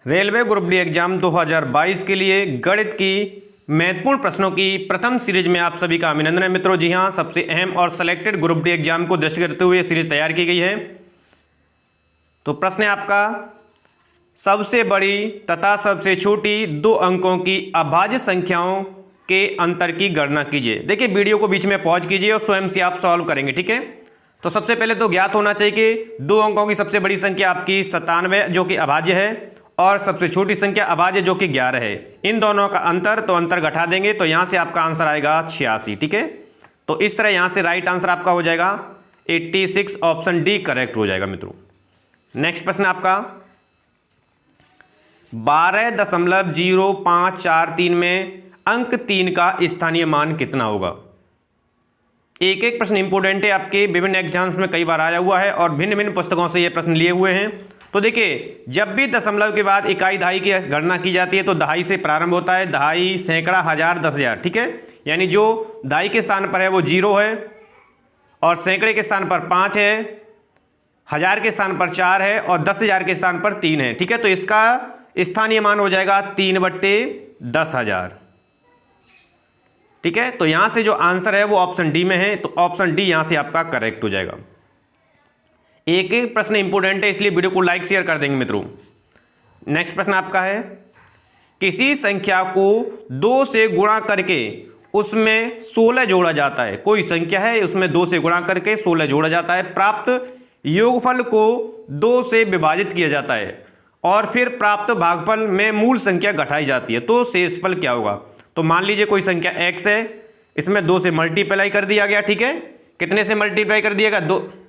Railway group D exam 2022 के लिए गणित की महत्वपूर्ण प्रश्नों की प्रथम सीरीज में आप सभी का अभिनंदन है मित्रों। जी हाँ, सबसे अहम और सेलेक्टेड ग्रुप डी एग्जाम को दृष्टि करते हुए सीरीज तैयार की गई है। तो प्रश्न है आपका, सबसे बड़ी तथा सबसे छोटी दो अंकों की अभाज्य संख्याओं के अंतर की गणना कीजिए। देखिए, वीडियो को बीच में पॉज कीजिए और स्वयं से आप सॉल्व करेंगे, ठीक है। तो सबसे पहले तो ज्ञात होना चाहिए कि दो अंकों की सबसे बड़ी संख्या आपकी 97 जो कि अभाज्य है और सबसे छोटी संख्या अभाज्य जो कि 11 है। इन दोनों का अंतर, तो अंतर घटा देंगे तो यहां से आपका आंसर आएगा 86, ठीक है। तो इस तरह यहां से राइट आंसर आपका हो जाएगा 86, ऑप्शन डी करेक्ट हो जाएगा मित्रों। नेक्स्ट प्रश्न आपका 12.0543 में अंक 3 का स्थानीय मान कितना होगा। एक एक प्रश्न इंपोर्टेंट है, आपके विभिन्न एग्जाम्स में कई बार आया हुआ है और भिन्न भिन्न पुस्तकों से ये प्रश्न लिए हुए हैं। तो देखिए, जब भी दशमलव के बाद इकाई दहाई की गणना की जाती है तो दहाई से प्रारंभ होता है। दहाई, सैकड़ा, हजार, 10,000, ठीक है। यानी जो दहाई के स्थान पर है वो 0 है और सैकड़े के स्थान पर 5 है, हजार के स्थान पर 4 है और 10,000 के स्थान पर 3 है, ठीक है। तो इसका स्थानीय मान हो जाएगा 3/10,000, ठीक है। तो यहां से जो आंसर है वो ऑप्शन डी में है, तो ऑप्शन डी यहां से आपका करेक्ट हो जाएगा। एक एक प्रश्न इंपोर्टेंट है, इसलिए वीडियो को लाइक शेयर कर देंगे मित्रों। नेक्स्ट प्रश्न आपका है, किसी संख्या को 2 से गुणा करके उसमें 16 जोड़ा जाता है। कोई संख्या है, उसमें 2 से गुणा करके 16 जोड़ा जाता है। प्राप्त योगफल को 2 से विभाजित किया जाता है और फिर प्राप्त भागफल में मूल संख्या घटाई जाती है, तो शेषफल क्या होगा। तो मान लीजिए कोई संख्या x है, इसमें 2 से मल्टीप्लाई कर दिया गया, ठीक है। कितने से मल्टीप्लाई कर दिया गया,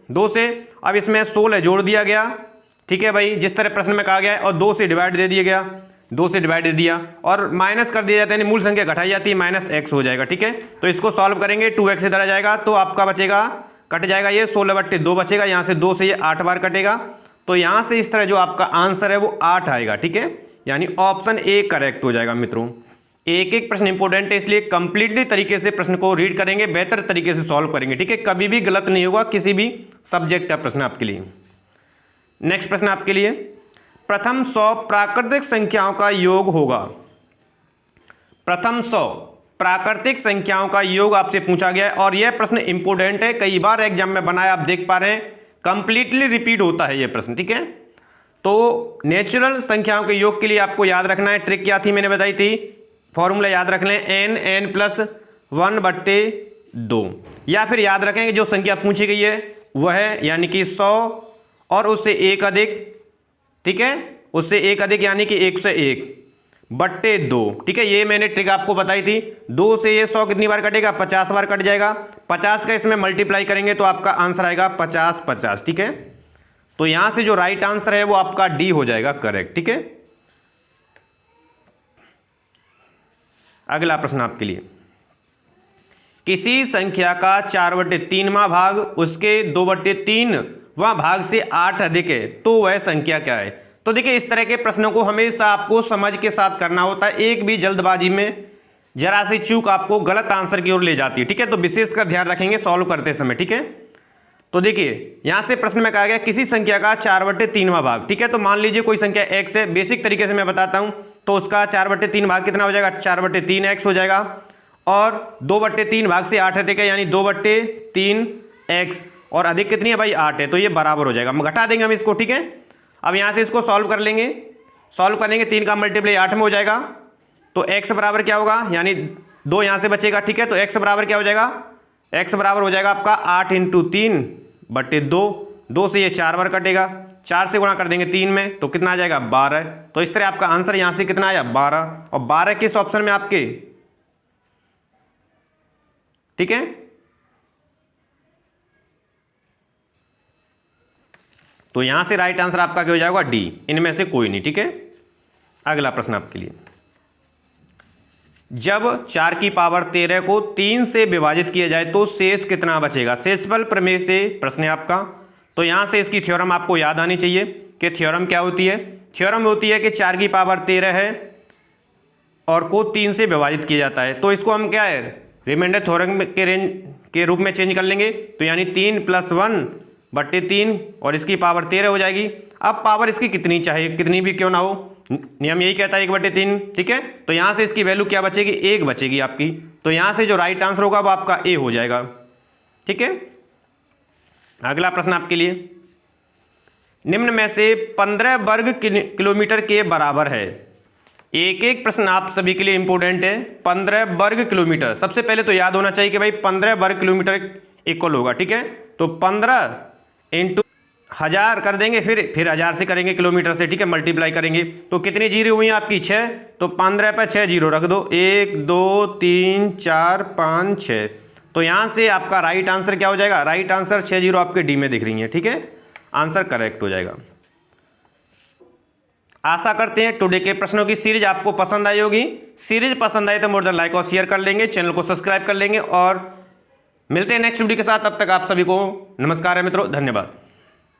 2 से। अब इसमें 16 जोड़ दिया गया, ठीक है भाई, जिस तरह प्रश्न में कहा गया है, और 2 से डिवाइड दे दिया गया, 2 से डिवाइड दे दिया और माइनस कर दिया जाता है, यानी मूल संख्या घटाई जाती है, -x हो जाएगा, ठीक है। तो इसको सॉल्व करेंगे, 2x इधर आ जाएगा तो आपका बचेगा, कट जाएगा ये 16/2 बचेगा। यहाँ से 2 से ये 8 बार कटेगा, तो यहाँ से इस तरह जो आपका आंसर है वो 8 आएगा, ठीक है। यानी ऑप्शन ए करेक्ट हो जाएगा मित्रों। एक एक प्रश्न इंपॉर्टेंट है, इसलिए कंप्लीटली तरीके से प्रश्न को रीड करेंगे, बेहतर तरीके से सॉल्व करेंगे, ठीक है। कभी भी गलत नहीं होगा किसी भी सब्जेक्ट का प्रश्न आपके लिए। नेक्स्ट प्रश्न आपके लिए, प्रथम 100 प्राकृतिक संख्याओं का योग होगा। प्रथम 100 प्राकृतिक संख्याओं का योग आपसे पूछा गया है और यह प्रश्न इंपॉर्टेंट है, कई बार एग्जाम में बनाया, आप देख पा रहे हैं, कंप्लीटली रिपीट होता है यह प्रश्न, ठीक है। तो नेचुरल संख्याओं के योग के लिए आपको याद रखना है, ट्रिक क्या थी मैंने बताई थी, फॉर्मूला याद रख लें, n n+1/2, या फिर याद रखें कि जो संख्या पूछी गई है वह है यानी कि 100 और उससे 1 अधिक, ठीक है, उससे 1 अधिक यानी कि 101/2, ठीक है। ये मैंने ट्रिक आपको बताई थी। 2 से ये 100 कितनी बार कटेगा, 50 बार कट जाएगा। 50 का इसमें मल्टीप्लाई करेंगे तो आपका आंसर आएगा 50/50, ठीक है। तो यहां से जो राइट आंसर है वो आपका डी हो जाएगा करेक्ट, ठीक है। अगला प्रश्न आपके लिए, किसी संख्या का 4/3वां भाग उसके 2/3वां भाग से 8 अधिक है, तो वह संख्या क्या है। तो देखिए, इस तरह के प्रश्नों को हमेशा आपको समझ के साथ करना होता है, एक भी जल्दबाजी में जरा सी चूक आपको गलत आंसर की ओर ले जाती है, ठीक है। तो विशेषकर ध्यान रखेंगे सॉल्व करते समय, ठीक है। तो देखिए, यहां से प्रश्न में कहा गया किसी संख्या का 4/3वां भाग, ठीक है। तो मान लीजिए कोई संख्या x है, बेसिक तरीके से मैं बताता हूं, तो उसका 4/3 भाग कितना हो जाएगा, 4/3x हो जाएगा और 2/3 भाग से 8 अधिक है यानी 2/3x और अधिक कितनी है भाई, 8 है, तो ये बराबर हो जाएगा। घटा देंगे हम इसको, ठीक है। अब यहां से इसको सॉल्व कर लेंगे, सॉल्व करेंगे, 3 का मल्टीप्लाई 8 में हो जाएगा, तो x बराबर क्या होगा, यानी 2 यहां से बचेगा, ठीक है। तो x बराबर क्या हो जाएगा, x बराबर हो जाएगा आपका 8 × 3/2, 2 से ये 4 बार कटेगा, 4 से गुणा कर देंगे 3 में तो कितना आ जाएगा, 12। तो इस तरह आपका आंसर यहां से कितना आया, 12, और 12 किस ऑप्शन में आपके, ठीक है। तो यहां से राइट आंसर आपका क्या हो जाएगा, डी, इनमें से कोई नहीं, ठीक है। अगला प्रश्न आपके लिए, जब 4⁻13 को 3 से विभाजित किया जाए तो शेष कितना बचेगा। शेषफल प्रमेय से प्रश्न है आपका। तो यहां से इसकी थ्योरम आपको याद आनी चाहिए कि थ्योरम क्या होती है। थ्योरम होती है कि 4⁻13 है और को 3 से विभाजित किया जाता है, तो इसको हम क्या है, रिमाइंडर थ्योरम के रेंज के रूप में चेंज कर लेंगे। तो यानी 3 + 1/3 और इसकी पावर 13 हो जाएगी। अब पावर इसकी कितनी चाहे, कितनी भी क्यों ना हो, नियम यही कहता है 1/3, ठीक है। तो यहाँ से इसकी वैल्यू क्या बचेगी, 1 बचेगी आपकी। तो यहाँ से जो राइट आंसर होगा वो आपका ए हो जाएगा, ठीक है। अगला प्रश्न आपके लिए, निम्न में से 15 वर्ग किलोमीटर के बराबर है। एक एक प्रश्न आप सभी के लिए इंपॉर्टेंट है। 15 वर्ग किलोमीटर, सबसे पहले तो याद होना चाहिए कि भाई 15 वर्ग किलोमीटर इक्वल होगा, ठीक है। तो 15 इंटू 1000 कर देंगे, फिर 1000 से करेंगे किलोमीटर से, ठीक है, मल्टीप्लाई करेंगे। तो कितनी जीरो हुई आपकी, 6। तो 15 पे 6 जीरो रख दो, 1 2 3 4 5 6। तो यहाँ से आपका राइट आंसर क्या हो जाएगा, राइट आंसर 6 जीरो आपके डी में दिख रही है, ठीक है, आंसर करेक्ट हो जाएगा। आशा करते हैं टुडे के प्रश्नों की सीरीज आपको पसंद आई होगी। सीरीज पसंद आए तो मोर देन लाइक और शेयर कर लेंगे, चैनल को सब्सक्राइब कर लेंगे और मिलते हैं नेक्स्ट वीडियो के साथ। तब तक आप सभी को नमस्कार है मित्रों, धन्यवाद।